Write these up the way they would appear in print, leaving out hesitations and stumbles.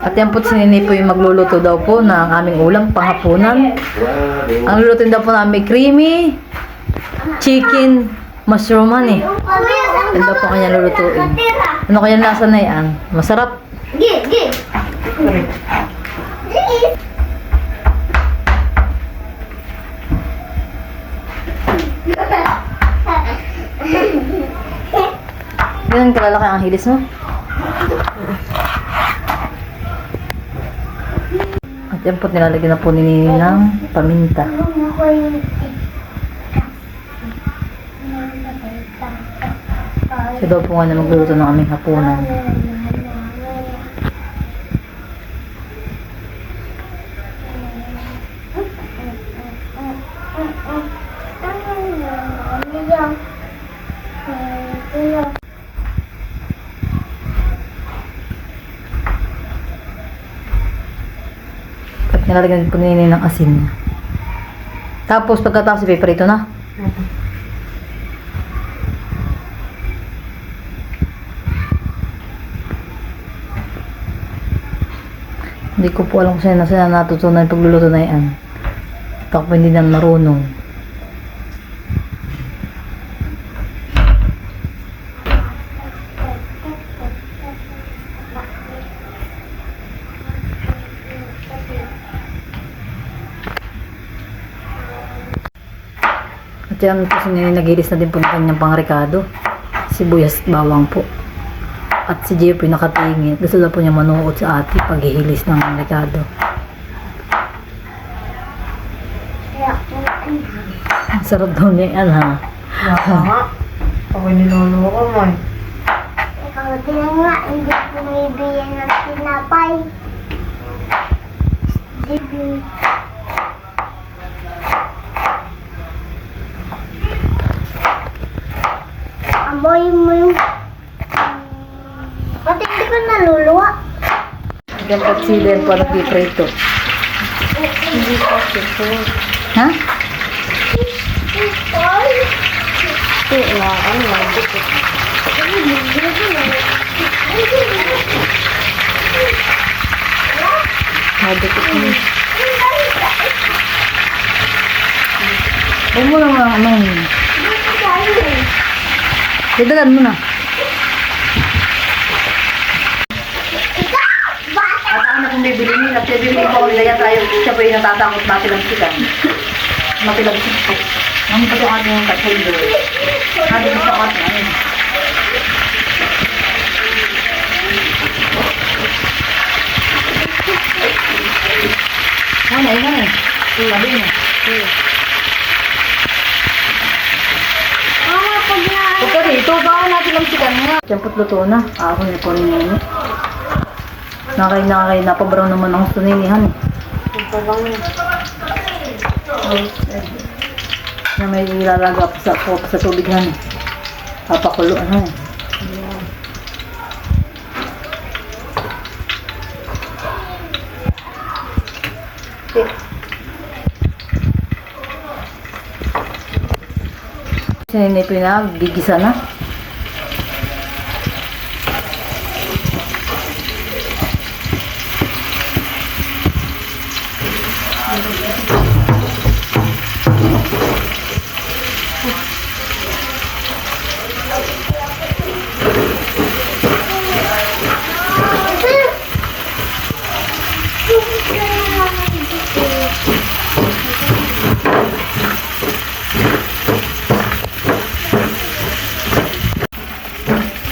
At yan po si Nini po yung magluluto daw po ng aming ulam panghapunan. Ang lulutuin daw po namin creamy chicken mushrooman eh. Yan daw po kanya lulutuin. Ano kaya lasa na yan? Masarap. Ganun kalalaki ang hilis mo? At yan po nilalagyan na po ni Nini ng paminta. Siya daw po nga na magluluto ng aming hapunan. At nilalagyan po ni Nini ng asin. Tapos pagkatapos ipiprito na. Hindi ko po alam kung saan natutunan yung pagluluto na yan. Ako po hindi na marunong. At yan po nagilis na din po ng kanyang pangrekado. Sibuyas at bawang po. At si Gio po yung nakatingin. Gusto daw po niya manood sa ate paghihilis ng rekado. Ang sarap daw niya yan ha. Ako niloloko mo eh. Ikaw din nga, hindi bumibigyan ng tinapay. Dibi. Amoy mo yung... Pati hindi ka naluluwa. Yan po si Den po nag-prito. Hindi ko ito. Ha? Ito na, ano lang. Madukot mo. Huwag mo lang mga amang. Didagan mo na. At ang anak kong bibili nila, bibili ko ulit yan tayo. Siya po yung natatakot matilagsikan. Matilagsit po. Ang ito ang ating katuldo. Ating sa ating ano. Ano, ano eh. Sabi mo. Mama, pag na... Huwag ka dito, baka natin lang sikan nga. Siyempre luto na. Ako niya po rin nini. Napabraw naman ang gusto ninihan eh. Na may ilalaga po sa tubig han eh. Papakulo ano eh. Sinini pinagigisa na.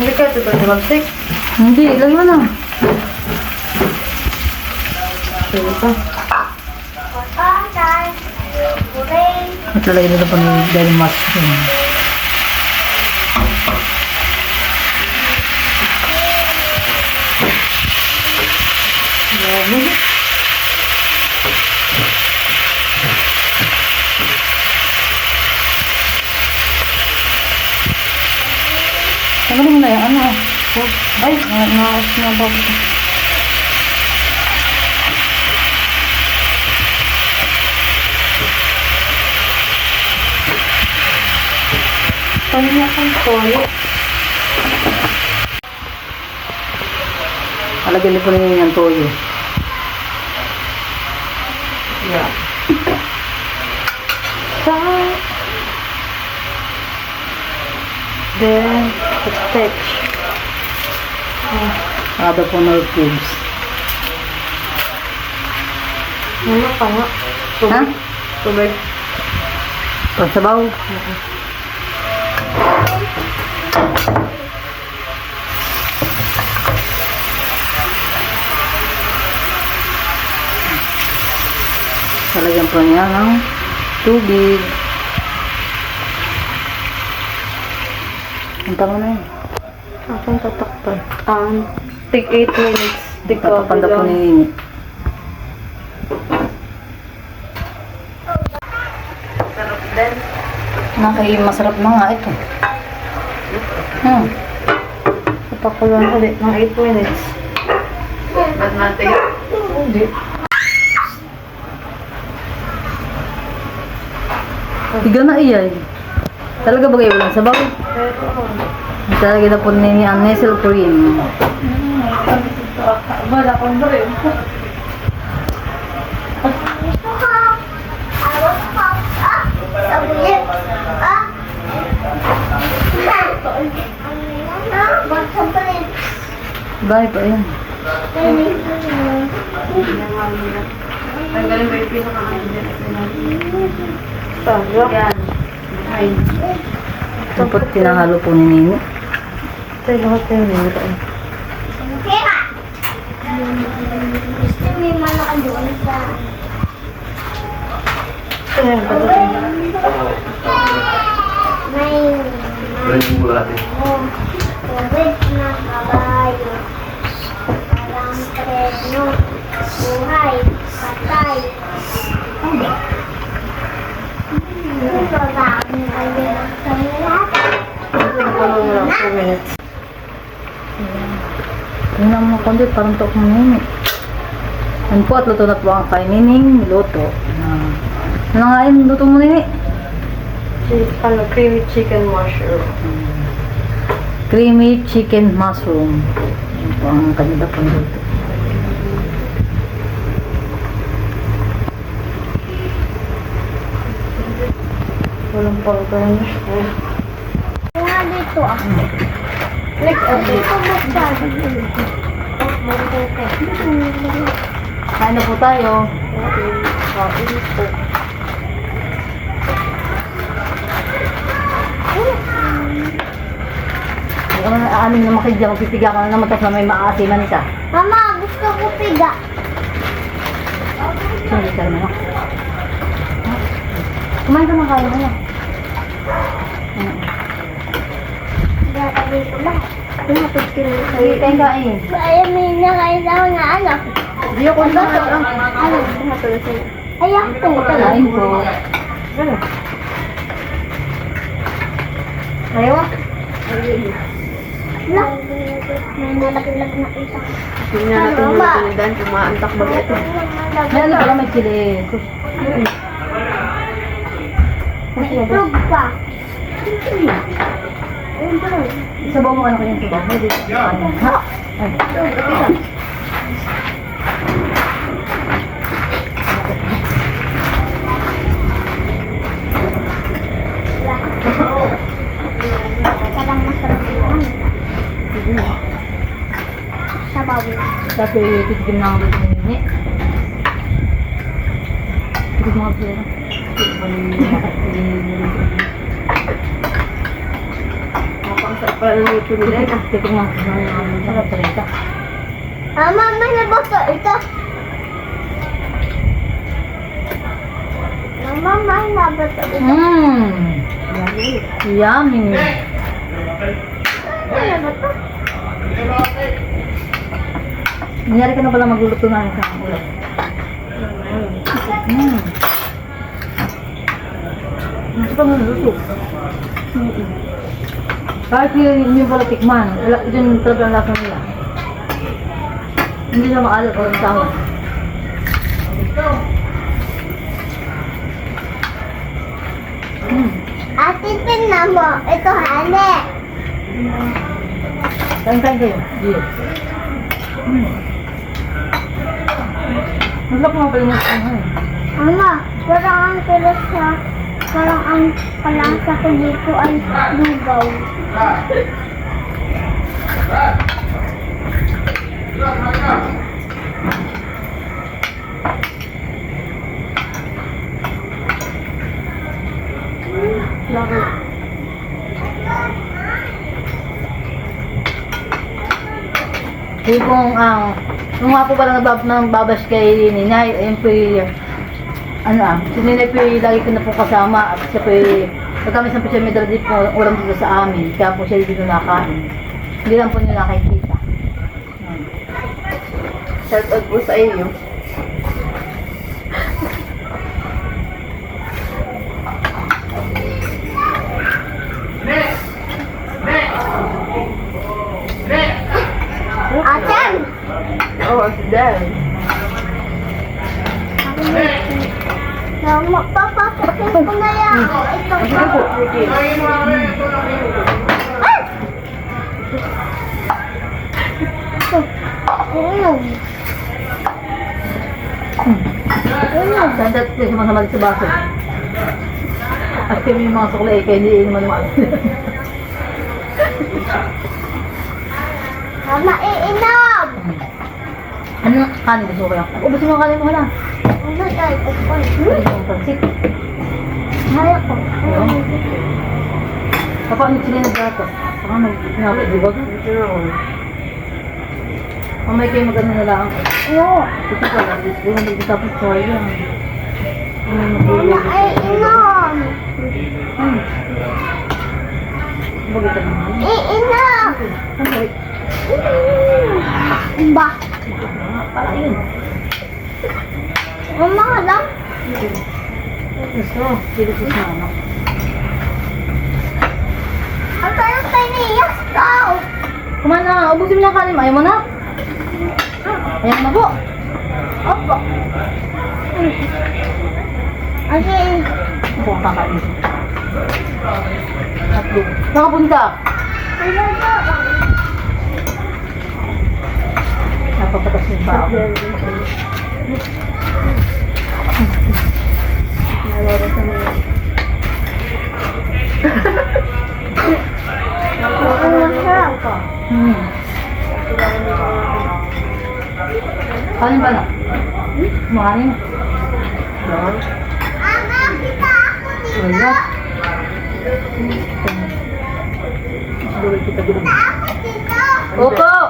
Hindi ka ito ba mag-stick? Hindi, ilan mo na. Sige pa. Patay. Buray. At lalagay nila pa ng dahil mushroom. Tanggalin mo na yan, ano? Ay, nakakas na ba ako? Paano kang toyo? Alagyan din po ninyo ng toyo. Yeah. Then, stitch. Saka po ng cubes. Ano pa nga? Ha? Tubig. Pagsabaw. Talagyan po niya ng tubig. Punta mo na yun. Aking tatakpan. Take 8 minutes. Take Tatakpan daw po ni Nini. Masarap na nga ito. Papakuloan ulit ng 8 minutes. Ba't natin? Hindi. Tiga na iyan. Talaga ba kayo walang sabaw? Talaga na po ni ang nestle cream. Wala kong rin. Bye pa yan. Tanggalin ba yung pinaka-ano? Yan. Ito po tinahalo po ni Nini. Ito yung lahat yung nila. Gusto may malaki doon sa... Ito yung patutin. May tubig na kabayo. Parang treno. Buhay. Patay. Ito dami kayo ng kanila. Papakuloan mo lang 2 minutes. Tingnan mo kundi parang ito kong Nini. Yan po at luto na po ang kay Nining niluto. Ano nga yun? Luto mo Nini? Creamy chicken mushroom. Creamy chicken mushroom. Yan po ang kanila pang luto. Walang pang-garnish. Nga dito ah. Like, Dito basta. Kain na po tayo. Hindi ka na aamin na makidya. Magpipiga ka na naman tapos na may maasiman ka. Mama, gusto ko piga. Hindi ka naman. Kumain ka na kain mo na. Data dito lahat. Pinapit ko na. Sige, kain kain. Ay, may nakaisaw na ano. Hindi ako na. Ano? Ayak ko. Kain po. Ayaw ah. Lah. May nalaglag na isa. Hindi na natin yung tinidan. Kumaantak ba ito? Meron pala may chili. Itlog pa. Sabaw mo ano kanyang sabaw. Hindi. Ha? Ay. Kadang masarap yun. Sabaw. Dati titigim na ako dito ni Nini. Titigim mo ako sila. Mapang-sarap pala ng luto nila. Titigim mo ako sila. Sarap talaga. Mama, may naboto ito. Mama, may naboto ito. Yummy. May naboto. Nangyari ka na pala magluluto na ang isang ulam. Gusto pa magluluto. Kahit hindi pala tikman, yun talaga ang lasa nila. Hindi na maalat o ang sawa. Ate, tingnan mo. Ito, hane. Kain kayo. Yes. Masarap nga pala yung ano eh. Mama, parang ang tulas sa... Parang ang kalasa ko dito ay lugaw. Bakit? Yung kung nung nga po pala nagbabash kay Ninay, ayun po yung, si Ninay po yung lagi ko na po kasama, at siya po yung, pagkamisan po siya may dala din po ulam dito sa amin, kaya po siya dito nakain. Hindi lang po niyo nakikita. Shout out po sa inyo. Ate! Oo, si Dan. Papaputin ko na yan. Ito po. Sige. Inom. Sandat siya sumasama sa baso. At kami yung mga suklay, kaya hindi naman naman. Mama, iinom! Ano? Kanin gusto ko lang. Ubus mo ang kanin mo na. Ano tayo? Ubus mo ang pansit. Haya ko. Kapag ano sila nagdato? Saka nag-pinapit, di ba? Ito na ako. Mamay kayo mag-ano na lang. Oo. Ito pala, di ba nagtapos ko yan. Mama, iinom! Bagay ka naman. Iinom! Ano? Ba? Para yun. Mama ka lang? Gusto, dito sa mama. Ang sarap tayo niiyak daw! Kumain na, ubusin mo na ang kanin mo. Ayaw mo na? Ayaw mo na po. Opo. Kasi, Ako ang kakain. Tatlo. Nakapunta. ano ba? Napapatas yung pa ako. Nalala sa mga. Ang masarap ko. Kanin ba na? Kumain. Yan. Ama, kita ako dito! Wala. Duloy kita dito. Ako dito! Opo! Oh.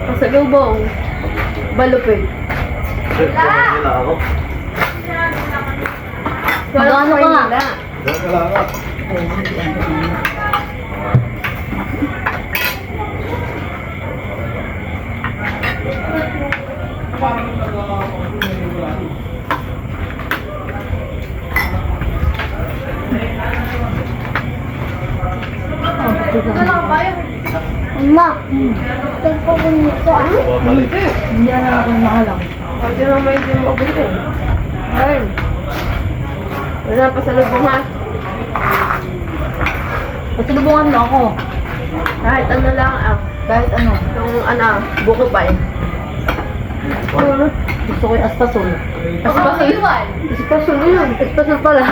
Pasalubong. Balupin. Magkano ka nga? Mama, ito ko nito ah. Hindi na ako makalang. Pwede na may din mabuti. Ayun. Wala pa sa lubong ha. Pasalubungan mo ako. Kahit ano lang Kahit ano. Yung buko pa eh. Gusto ko yung aspasol. Aspasol yun. Aspasol yun. Aspasol pala.